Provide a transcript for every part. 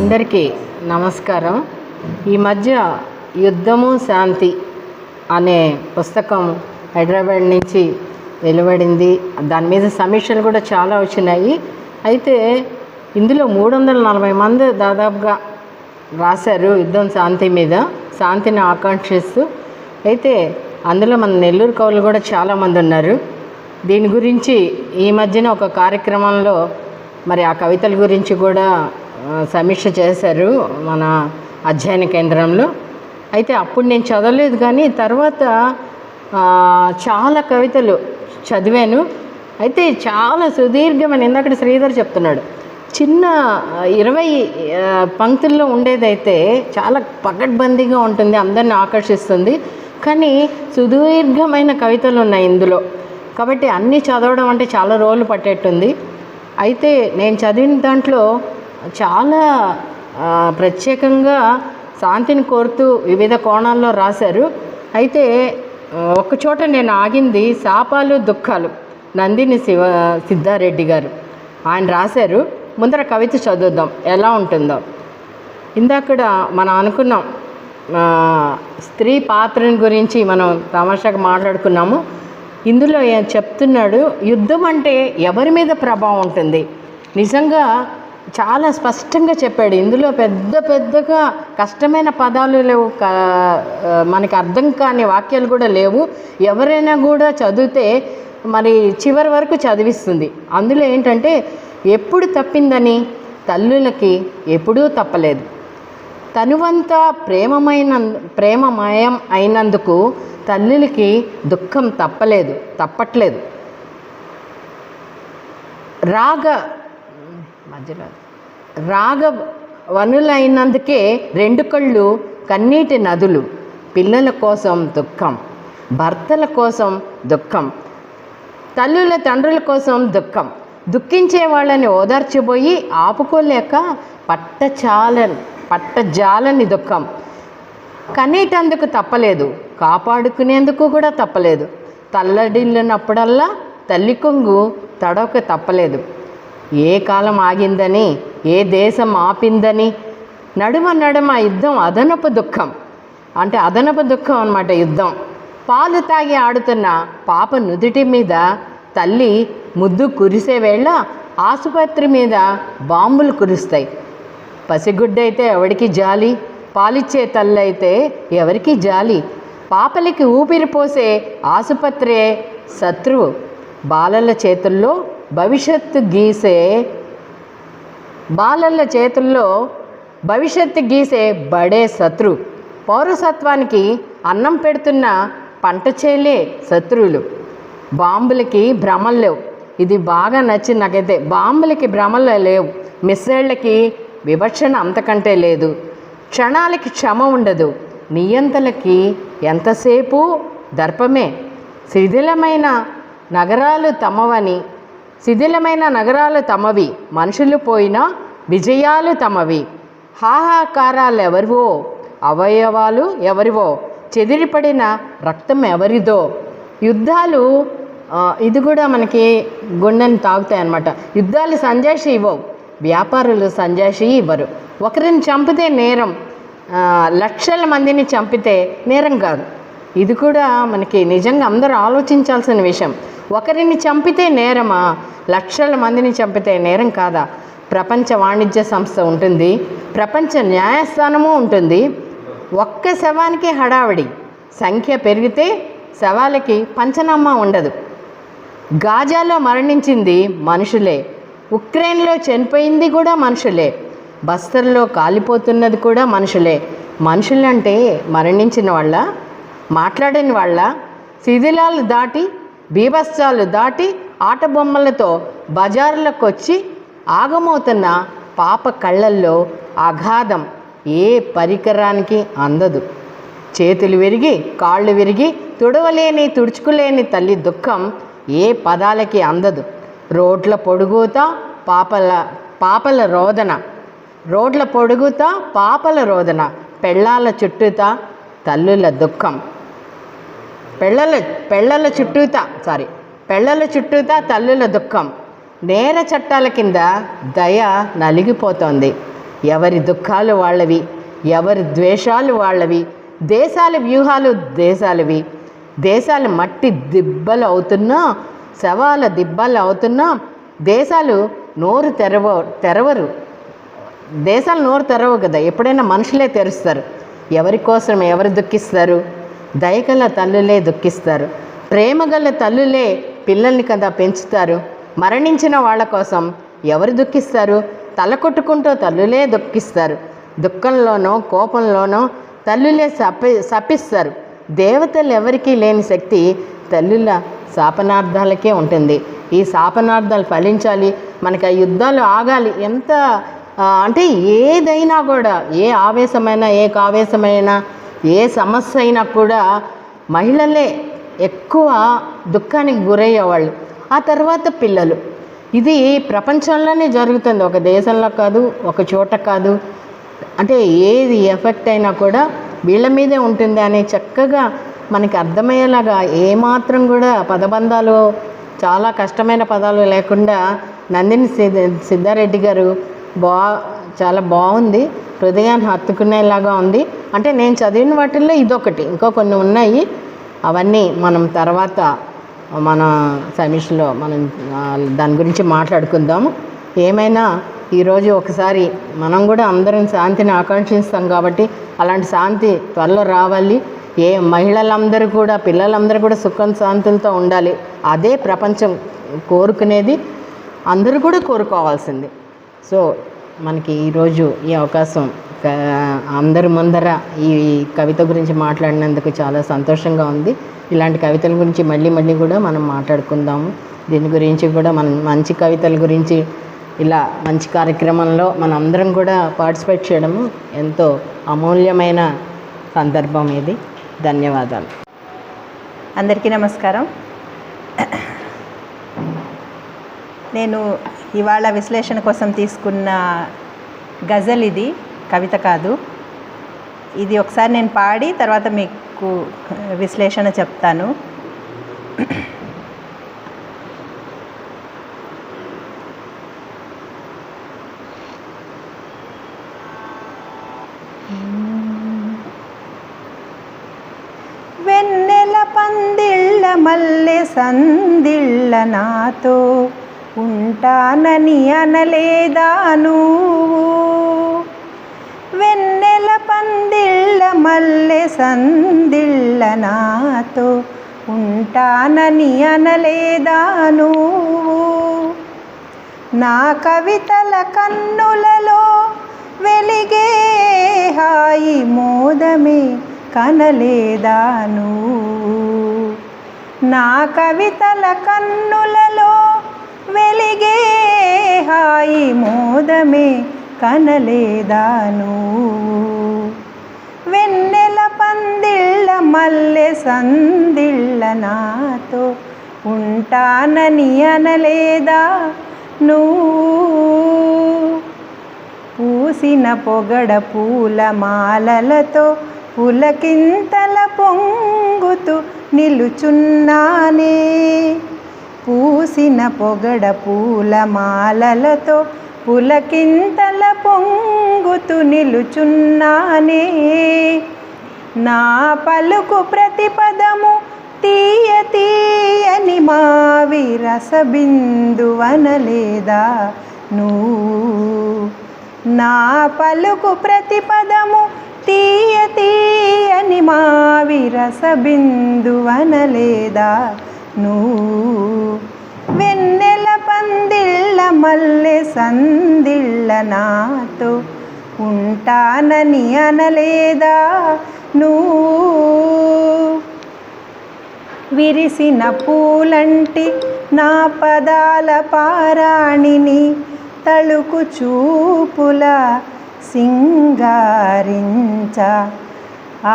అందరికీ నమస్కారం. ఈ మధ్య యుద్ధము శాంతి అనే పుస్తకం హైదరాబాద్ నుంచి వెలువడింది. దాని మీద సమీక్షలు కూడా చాలా వచ్చినాయి. అయితే ఇందులో 340 మంది దాదాపుగా రాశారు యుద్ధం శాంతి మీద, శాంతిని ఆకాంక్షిస్తూ. అయితే అందులో మన నెల్లూరు కవులు కూడా చాలామంది ఉన్నారు. దీని గురించి ఈ మధ్యన ఒక కార్యక్రమంలో మరి ఆ కవితల గురించి కూడా సమీక్ష చేశారు మన అధ్యయన కేంద్రంలో. అయితే అప్పుడు నేను చదవలేదు, కానీ తర్వాత చాలా కవితలు చదివాను. అయితే చాలా సుదీర్ఘమైన, ఇందాక శ్రీధర్ చెప్తున్నాడు, చిన్న 20 పంక్తుల్లో ఉండేదైతే చాలా పకడ్బందీగా ఉంటుంది, అందరిని ఆకర్షిస్తుంది. కానీ సుదీర్ఘమైన కవితలు ఉన్నాయి ఇందులో. కాబట్టి అన్నీ చదవడం అంటే చాలా రోజులు పట్టేట్టుంది. అయితే నేను చదివిన దాంట్లో చాలా ప్రత్యేకంగా శాంతిని కోరుతూ వివిధ కోణాల్లో రాశారు. అయితే ఒక్కచోట నేను ఆగింది శాపాలు దుఃఖాలు, నందిని సిద్ధారెడ్డి గారు ఆయన రాశారు. ముందర కవిత చదువుదాం ఎలా ఉంటుందో. ఇందాక మనం అనుకున్నాం స్త్రీ పాత్రని గురించి మనం తమాషాగా మాట్లాడుకున్నాము. ఇందులో చెప్తున్నాడు, యుద్ధం అంటే ఎవరి మీద ప్రభావం ఉంటుంది. నిజంగా చాలా స్పష్టంగా చెప్పాడు. ఇందులో పెద్దగా కష్టమైన పదాలు లేవు, మనకి అర్థం కాని వాక్యాలు కూడా లేవు. ఎవరైనా కూడా చదివితే మరి చివరి వరకు చదివిస్తుంది. అందులో ఏంటంటే, ఎప్పుడు తప్పిందని తల్లులకి ఎప్పుడూ తప్పలేదు. తనువంతా ప్రేమమయం అయినందుకు తల్లులకి దుఃఖం తప్పట్లేదు. రాగవనులైనందుకే 2 కళ్ళు కన్నీటి నదులు. పిల్లల కోసం దుఃఖం, భర్తల కోసం దుఃఖం, తల్లుల తండ్రుల కోసం దుఃఖం. దుఃఖించే వాళ్ళని ఓదార్చిపోయి ఆపుకోలేక పట్టజాలని దుఃఖం. కన్నీటందుకు తప్పలేదు, కాపాడుకునేందుకు కూడా తప్పలేదు. తల్లడిల్లినప్పుడల్లా తల్లి కొంగు తడవక తప్పలేదు. ఏ కాలం ఆగిందని, ఏ దేశం ఆపిందని, నడుమ యుద్ధం అదనపు దుఃఖం. అంటే అదనపు దుఃఖం అన్నమాట యుద్ధం. పాలు తాగి ఆడుతున్న పాప నుదుటి మీద తల్లి ముద్దు కురిసే వేళ ఆసుపత్రి మీద బాంబులు కురుస్తాయి. పసిగుడ్డైతే ఎవరికి జాలి, పాలిచ్చే తల్లి అయితే ఎవరికి జాలి. పాపలకి ఊపిరి పోసే ఆసుపత్రే శత్రువు. బాలల చేతుల్లో భవిష్యత్తు గీసే బడే శత్రు. పౌరసత్వానికి అన్నం పెడుతున్న పంట చేలే శత్రువులు. బాంబులకి భ్రమలు లేవు. ఇది బాగా నచ్చింది నాకైతే. బాంబులకి భ్రమలు లేవు, మిస్సైళ్ళకి వివక్షణ అంతకంటే లేదు. క్షణాలకి క్షమ ఉండదు, నియంతలకి ఎంతసేపు దర్పమే. శిథిలమైన నగరాలు తమవి, మనుషులు పోయినా విజయాలు తమవి. హాహాకారాలు ఎవరివో, అవయవాలు ఎవరివో, చెదిరిపడిన రక్తం ఎవరిదో. యుద్ధాలు ఇది కూడా మనకి గుండెని తాగుతాయి అన్నమాట. యుద్ధాలు సంజాయిషి ఇవ్వవు, వ్యాపారులు సంజాయిషి ఇవ్వరు. ఒకరిని చంపితే నేరం, లక్షల మందిని చంపితే నేరం కాదు. ఇది కూడా మనకి నిజంగా అందరూ ఆలోచించాల్సిన విషయం. ఒకరిని చంపితే నేరమా, లక్షల మందిని చంపితే నేరం కాదా? ప్రపంచ వాణిజ్య సంస్థ ఉంటుంది, ప్రపంచ న్యాయస్థానము ఉంటుంది. ఒక్క శవానికి హడావిడి, సంఖ్య పెరిగితే శవాలకి పంచనామా ఉండదు. గాజాలో మరణించింది మనుషులే, ఉక్రెయిన్లో చనిపోయింది కూడా మనుషులే, బస్తర్లో కాలిపోతున్నది కూడా మనుషులే. మనుషులంటే మరణించిన వాళ్ళ, మాట్లాడని వాళ్ళ, శిథిలాలు దాటి బీభత్సాలు దాటి ఆట బొమ్మలతో బజార్లకు వచ్చి ఆగమవుతున్న పాప కళ్ళల్లో అగాధం ఏ పరికరానికి అందదు. చేతులు విరిగి కాళ్ళు విరిగి తుడుచుకోలేని తల్లి దుఃఖం ఏ పదాలకి అందదు. రోడ్ల పొడుగుతా పాపల రోదన, పెళ్ళాల చుట్టూతా తల్లుల దుఃఖం. పెళ్ళల చుట్టూతా తల్లుల దుఃఖం. నేర చట్టాల కింద దయ నలిగిపోతోంది. ఎవరి దుఃఖాలు వాళ్ళవి, ఎవరి ద్వేషాలు వాళ్ళవి, దేశాల వ్యూహాలు దేశాలవి. దేశాలు మట్టి దిబ్బలు అవుతున్నా, శవాల దిబ్బలు అవుతున్నా దేశాలు నోరు తెరవరు. దేశాలు నోరు తెరవవు కదా, ఎప్పుడైనా మనుషులే తెరుస్తారు. ఎవరి కోసం ఎవరు దుఃఖిస్తారు? దయగల తల్లులే దుఃఖిస్తారు. ప్రేమగల తల్లులే పిల్లల్ని కదా పెంచుతారు. మరణించిన వాళ్ళ కోసం ఎవరు దుఃఖిస్తారు? తల కొట్టుకుంటూ తల్లులే దుఃఖిస్తారు. దుఃఖంలోనో కోపంలోనో తల్లులే శపిస్తారు. దేవతలు ఎవరికీ లేని శక్తి తల్లుల శాపనార్థాలకే ఉంటుంది. ఈ శాపనార్థాలు ఫలించాలి, మనకి ఆ యుద్ధాలు ఆగాలి. ఎంత అంటే ఏదైనా కూడా, ఏ ఆవేశమైనా, ఏ కావేశమైనా, ఏ సమస్య అయినా కూడా మహిళలే ఎక్కువ దుఃఖానికి గురయ్యేవాళ్ళు. ఆ తర్వాత పిల్లలు. ఇది ప్రపంచంలోనే జరుగుతుంది, ఒక దేశంలో కాదు, ఒక చోట కాదు. అంటే ఏది ఎఫెక్ట్ అయినా కూడా వీళ్ళ మీదే ఉంటుంది అని చక్కగా మనకి అర్థమయ్యేలాగా, ఏమాత్రం కూడా పదబంధాలు, చాలా కష్టమైన పదాలు లేకుండా నందిని సిద్ధారెడ్డి గారు చాలా బాగుంది, హృదయాన్ని హత్తుకునేలాగా ఉంది. అంటే నేను చదివిన వాటిల్లో ఇదొకటి, ఇంకో కొన్ని ఉన్నాయి. అవన్నీ మనం తర్వాత మన సమీక్షలో మనం దాని గురించి మాట్లాడుకుందాము. ఏమైనా ఈరోజు ఒకసారి మనం కూడా అందరం శాంతిని ఆకాంక్షిస్తాం కాబట్టి అలాంటి శాంతి త్వరలో రావాలి. ఏ మహిళలందరూ కూడా, పిల్లలందరూ కూడా సుఖం శాంతులతో ఉండాలి. అదే ప్రపంచం కోరుకునేది, అందరూ కూడా కోరుకోవాల్సింది. సో మనకి ఈరోజు ఈ అవకాశం అందరి ముందర ఈ కవిత గురించి మాట్లాడినందుకు చాలా సంతోషంగా ఉంది. ఇలాంటి కవితల గురించి మళ్ళీ మళ్ళీ కూడా మనం మాట్లాడుకుందాము. దీని గురించి కూడా మనం మంచి కవితల గురించి ఇలా మంచి కార్యక్రమంలో మనం అందరం కూడా పార్టిసిపేట్ చేయడము ఎంతో అమూల్యమైన సందర్భం ఇది. ధన్యవాదాలు. అందరికీ నమస్కారం. నేను ఇవాళ విశ్లేషణ కోసం తీసుకున్న గజల్ ఇది, కవిత కాదు. ఇది ఒకసారి నేను పాడి తర్వాత మీకు విశ్లేషణ చెప్తాను. వెన్నెల పందిళ్ళ మల్లె సందిళ్ళ నాతో ఉంటానని అనలేదా నువ్వు? వెన్నెల పందిళ్ళ మల్లె సందిళ్ళ నాతో ఉంటానని అనలేదా నువ్వు? నా కవితల కన్నులలో వెలిగే హాయి మోదమే కనలేదా నువ్వు? నా కవితల కన్నులలో వెలిగే హాయి మోదమే కనలేదా నువ్వు? వెన్నెల పందిళ్ళ మల్లె సందిళ్ళ నాతో ఉంటానని అనలేదా నువ్వు? పూసిన పొగడ పూల మాలలతో పులకింతల పొంగుతూ నిలుచున్నానే. పూసిన పొగడ పూల మాలలతో పులకింతల పొంగుతూ నిలుచున్నానే. నా పలుకు ప్రతిపదము తీయ తీయని మావి రసబిందువనలేదా నువ్వు? నా పలుకు ప్రతిపదము తీయ తీయని మావి రసబిందువనలేదా నువ్వు? వెన్నెల పందిళ్ళ మల్లె సందిళ్ళ నాతో ఉంటానని అనలేదా నువ్వు? విరిసిన పూలంటి నా పదాల పారాణిని తళుకు చూపుల సింగారించ, ఆ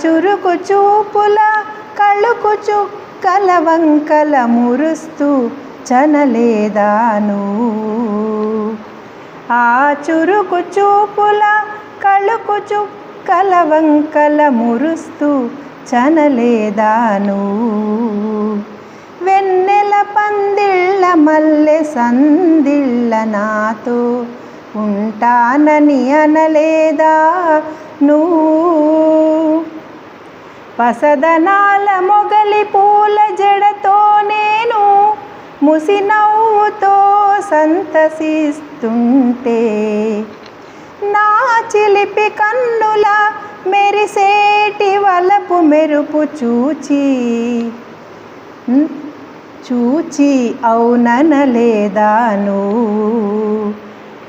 చురుకు చూపుల కళుకు చుక్కల వంకల మురుస్తూ చనలేదా నువ్వు? ఆ చురుకు చూపుల కళుకు చుక్కల వంకల మురుస్తూ చనలేదా నువ్వు? వెన్నెల పందిళ్ళ మల్లె సందిళ్ళ నాతో ఉంటానని అనలేదా నువ్వు? పసదనాల మొగలి పూల జడతో నేను ముసినవ్వుతో సంతసిస్తుంటే, నా చిలిపి కన్నుల మెరిసేటి వలపు మెరుపు చూచి అవుననలేదాను?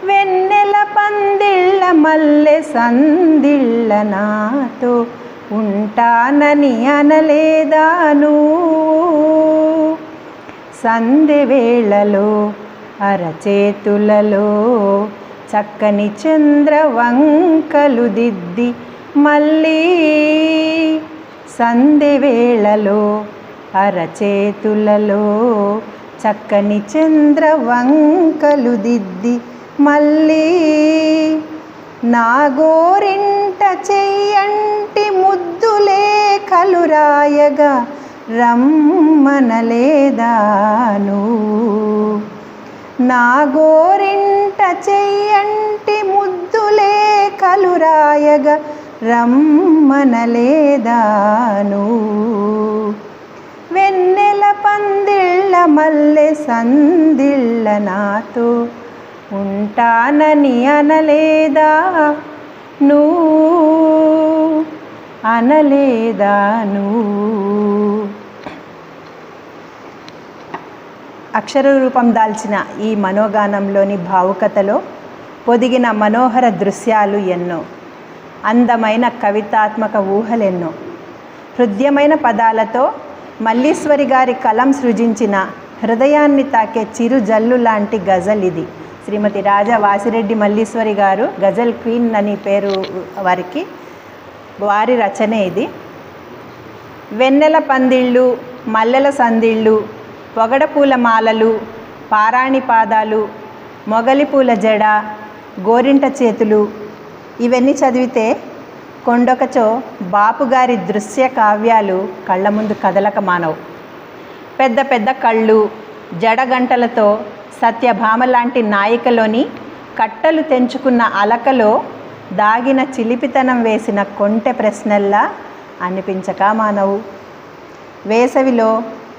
వెన్నెల పందిళ్ళ మల్లె సందిళ్ళ నాతో ఉంటానని అనలేదాను? సందె వేళలో అరచేతులలో చక్కని చంద్రవంకలు దిద్ది మళ్ళీ, సందె వేళలో అరచేతులలో చక్కని చంద్రవంకలు దిద్ది మళ్ళీ, నా గోరింట చెయ్యంటి ముద్దులే కలురాయగా రమ్మనలేదాను? నా గోరింట చెయ్యంటి ముద్దులే కలురాయగా రమ్మనలేదాను? వెన్నెల పందిళ్ళ మల్లె సందిళ్ళ నాతో ఉంటానని అనలేదా అనలేదాను? అక్షర రూపం దాల్చిన ఈ మనోగానంలోని భావుకతలో పొదిగిన మనోహర దృశ్యాలు ఎన్నో, అందమైన కవితాత్మక ఊహలెన్నో, హృదయమైన పదాలతో మల్లీశ్వరి గారి కలం సృజించిన హృదయాన్ని తాకే చిరు జల్లు లాంటి గజల్ ఇది. శ్రీమతి రాజా వాసిరెడ్డి మల్లీశ్వరి గారు, గజల్ క్వీన్ అని పేరు వారి రచనే ఇది. వెన్నెల పందిళ్ళు, మల్లెల సందిళ్ళు, పొగడపూల మాలలు, పారాణి పాదాలు, మొగలిపూల జడ, గోరింట చేతులు, ఇవన్నీ చదివితే కొండొకచో బాపుగారి దృశ్య కావ్యాలు కళ్ళ ముందు కదలక మానవు. పెద్ద పెద్ద కళ్ళు, జడగంటలతో సత్యభామ లాంటి నాయికలోని కట్టలు తెంచుకున్న అలకలో దాగిన చిలిపితనం వేసిన కొంటె ప్రశ్నల్లా అనిపించక మానవు. వేసవిలో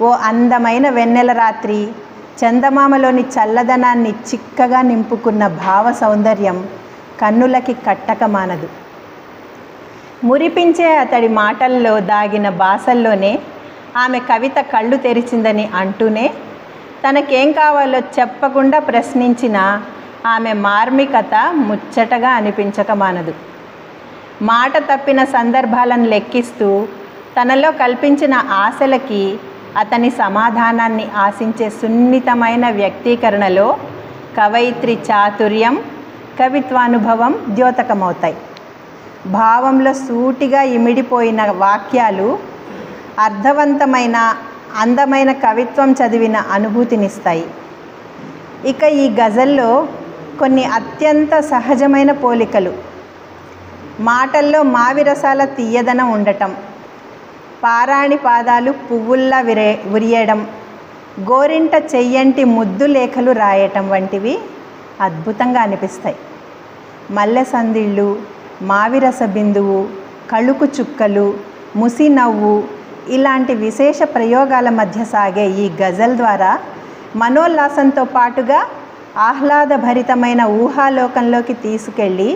ఓ అందమైన వెన్నెల రాత్రి చందమామలోని చల్లదనాన్ని చిక్కగా నింపుకున్న భావ సౌందర్యం కన్నులకి కట్టక మానదు. మురిపించే అతడి మాటల్లో దాగిన భాషల్లోనే ఆమె కవిత కళ్ళు తెరిచిందని అంటూనే తనకేం కావాలో చెప్పకుండా ప్రశ్నించిన ఆమె మార్మికత ముచ్చటగా అనిపించక మానదు. మాట తప్పిన సందర్భాలను లెక్కిస్తూ తనలో కల్పించిన ఆశలకి అతని సమాధానాన్ని ఆశించే సున్నితమైన వ్యక్తీకరణలో కవయిత్రి చాతుర్యం, కవిత్వానుభవం ద్యోతకమవుతాయి. భావంలో సూటిగా ఇమిడిపోయిన వాక్యాలు అర్థవంతమైన అందమైన కవిత్వం చదివిన అనుభూతినిస్తాయి. ఇక ఈ గజల్లో కొన్ని అత్యంత సహజమైన పోలికలు, మాటల్లో మావిరసాల తీయదనం ఉండటం, పారాణి పాదాలు పువ్వుల్లా విరియడం, గోరింట చెయ్యంటి ముద్దు లేఖలు రాయటం వంటివి అద్భుతంగా అనిపిస్తాయి. మల్లె సందిళ్ళు, మావిరస బిందువు, కళుకు చుక్కలు, ముసి నవ్వు ఇలాంటి విశేష ప్రయోగాల మధ్య సాగే ఈ గజల్ ద్వారా మనోల్లాసంతో పాటుగా ఆహ్లాదభరితమైన ఊహాలోకంలోకి తీసుకెళ్ళి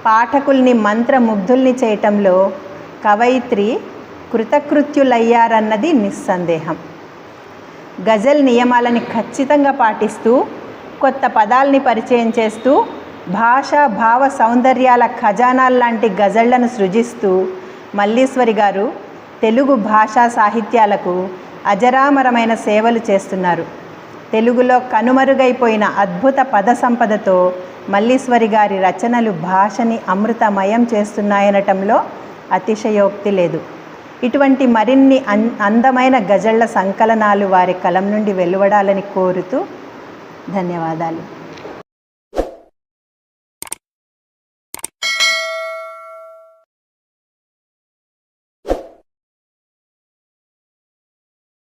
పాఠకుల్ని మంత్రముగ్ధుల్ని చేయటంలో కవయిత్రి కృతకృత్యులయ్యారన్నది నిస్సందేహం. గజల్ నియమాలని ఖచ్చితంగా పాటిస్తూ కొత్త పదాల్ని పరిచయం చేస్తూ భాషా భావ సౌందర్యాల ఖజానాల్లాంటి గజళ్లను సృజిస్తూ మల్లీశ్వరి గారు తెలుగు భాషా సాహిత్యాలకు అజరామరమైన సేవలు చేస్తున్నారు. తెలుగులో కనుమరుగైపోయిన అద్భుత పద సంపదతో మల్లీశ్వరి గారి రచనలు భాషని అమృతమయం చేస్తున్నాయనటంలో అతిశయోక్తి లేదు. ఇటువంటి మరిన్ని అందమైన గజళ్ల సంకలనాలు వారి కలం నుండి వెలువడాలని కోరుతూ ధన్యవాదాలు.